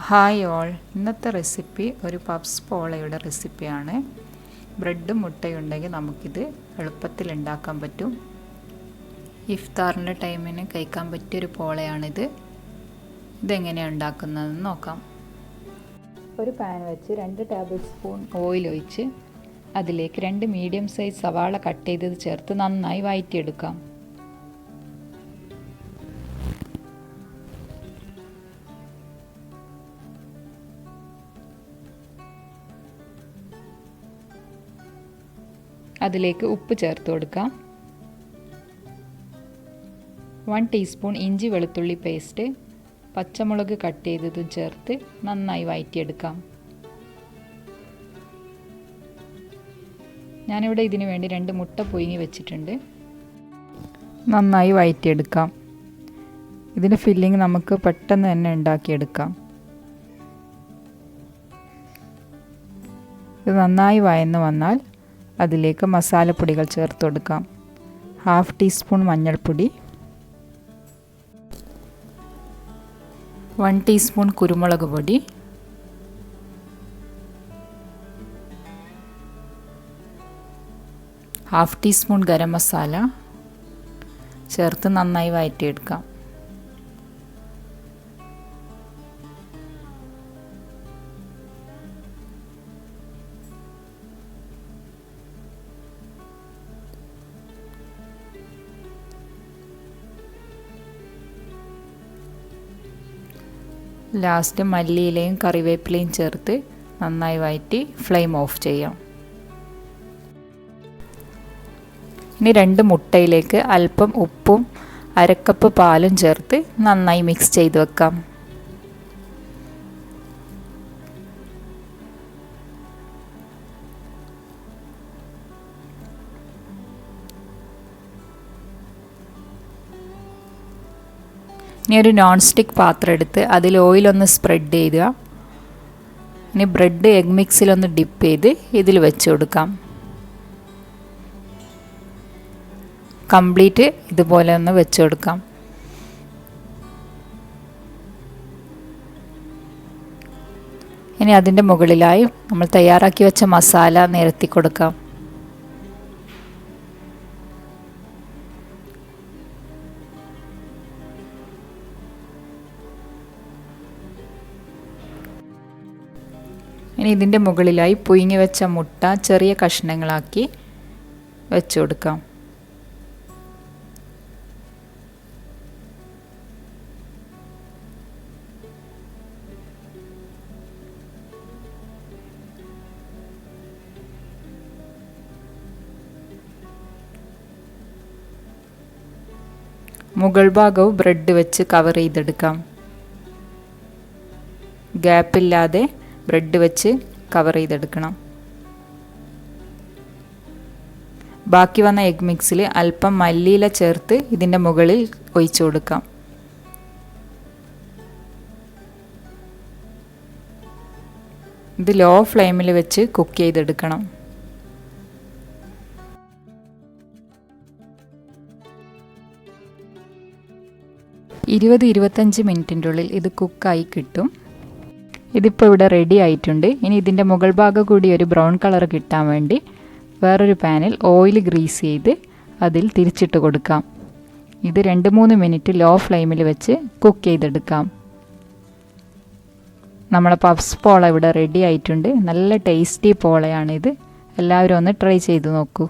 Hi all, ഇന്നത്തെ recipe ഒരു puffs പോളയുടെ റെസിപ്പിയാണ്. ബ്രെഡും മുട്ടയുണ്ടെങ്കിൽ നമുക്കിത് എളുപ്പത്തിൽ ഉണ്ടാക്കാൻ പറ്റും. ഇഫ്താറിൻ്റെ ടൈമിന് കഴിക്കാൻ പറ്റിയൊരു പോളയാണിത്. ഇതെങ്ങനെയാണ് ഉണ്ടാക്കുന്നതെന്ന് നോക്കാം. ഒരു പാൻ വെച്ച് 2 ടേബിൾ സ്പൂൺ ഓയിൽ ഒഴിച്ച് അതിലേക്ക് 2 മീഡിയം സൈസ് സവാള കട്ട് ചെയ്തത് ചേർത്ത് നന്നായി വഴറ്റിയെടുക്കാം. അതിലേക്ക് ഉപ്പ് ചേർത്ത് കൊടുക്കാം. 1 ടീസ്പൂൺ ഇഞ്ചി വെളുത്തുള്ളി പേസ്റ്റ്, പച്ചമുളക് കട്ട് ചെയ്തതും ചേർത്ത് നന്നായി വഴറ്റിയെടുക്കാം. ഞാനിവിടെ ഇതിനു വേണ്ടി 2 മുട്ട പുഴുങ്ങി വെച്ചിട്ടുണ്ട്. നന്നായി വഴറ്റിയെടുക്കാം. ഇതിൻ്റെ ഫില്ലിംഗ് നമുക്ക് പെട്ടെന്ന് തന്നെ ഉണ്ടാക്കിയെടുക്കാം. ഇത് നന്നായി വഴന്ന് വന്നാൽ അതിലേക്ക് മസാലപ്പൊടികൾ ചേർത്ത് കൊടുക്കാം. 1/2 ടീസ്പൂൺ മഞ്ഞൾപ്പൊടി, 1 ടീസ്പൂൺ കുരുമുളക് പൊടി, 1/2 ടീസ്പൂൺ ഗരം മസാല ചേർത്ത് നന്നായി വഴറ്റിയെടുക്കാം. ലാസ്റ്റ് മല്ലിയിലയും കറിവേപ്പിലയും ചേർത്ത് നന്നായി വഴറ്റി ഫ്ലെയിം ഓഫ് ചെയ്യാം. ഇനി 2 മുട്ടയിലേക്ക് അല്പം ഉപ്പും 1/2 കപ്പ് പാലും ചേർത്ത് നന്നായി മിക്സ് ചെയ്ത് വെക്കാം. ഇനി ഒരു നോൺ സ്റ്റിക്ക് പാത്രം എടുത്ത് അതിൽ ഓയിലൊന്ന് സ്പ്രെഡ് ചെയ്യുക. ഇനി ബ്രെഡ് എഗ് മിക്സിലൊന്ന് ഡിപ്പ് ചെയ്ത് ഇതിൽ വെച്ച് കൊടുക്കാം. കംപ്ലീറ്റ് ഇതുപോലെ ഒന്ന് വെച്ച് കൊടുക്കാം. ഇനി അതിൻ്റെ മുകളിലായി നമ്മൾ തയ്യാറാക്കി വെച്ച മസാല നിരത്തി കൊടുക്കാം. ഇനി ഇതിൻ്റെ മുകളിലായി പുഴുങ്ങി വെച്ച മുട്ട ചെറിയ കഷ്ണങ്ങളാക്കി വെച്ച് കൊടുക്കാം. മുകൾ ഭാഗവും ബ്രെഡ് വെച്ച് കവർ ചെയ്തെടുക്കാം. ഗ്യാപ്പില്ലാതെ ബ്രെഡ് വെച്ച് കവർ ചെയ്തെടുക്കണം. ബാക്കി വന്ന എഗ് മിക്സിൽ അല്പം മല്ലിയില ചേർത്ത് ഇതിൻ്റെ മുകളിൽ ഒഴിച്ചു കൊടുക്കാം. ഇത് ലോ ഫ്ലെയിമിൽ വെച്ച് കുക്ക് ചെയ്തെടുക്കണം. 20-25 മിനിറ്റിൻ്റെ ഉള്ളിൽ ഇത് കുക്കായി കിട്ടും. ഇതിപ്പോൾ ഇവിടെ റെഡി ആയിട്ടുണ്ട്. ഇനി ഇതിൻ്റെ മുകൾ ഭാഗം കൂടി ഒരു ബ്രൗൺ കളർ കിട്ടാൻ വേണ്ടി വേറൊരു പാനിൽ ഓയിൽ ഗ്രീസ് ചെയ്ത് അതിൽ തിരിച്ചിട്ട് കൊടുക്കാം. ഇത് 2-3 മിനിറ്റ് ലോ ഫ്ലെയിമിൽ വെച്ച് കുക്ക് ചെയ്തെടുക്കാം. നമ്മളെ പഫ്സ് പോള ഇവിടെ റെഡി ആയിട്ടുണ്ട്. നല്ല ടേസ്റ്റി പോളയാണിത്. എല്ലാവരും ഒന്ന് ട്രൈ ചെയ്ത് നോക്കൂ.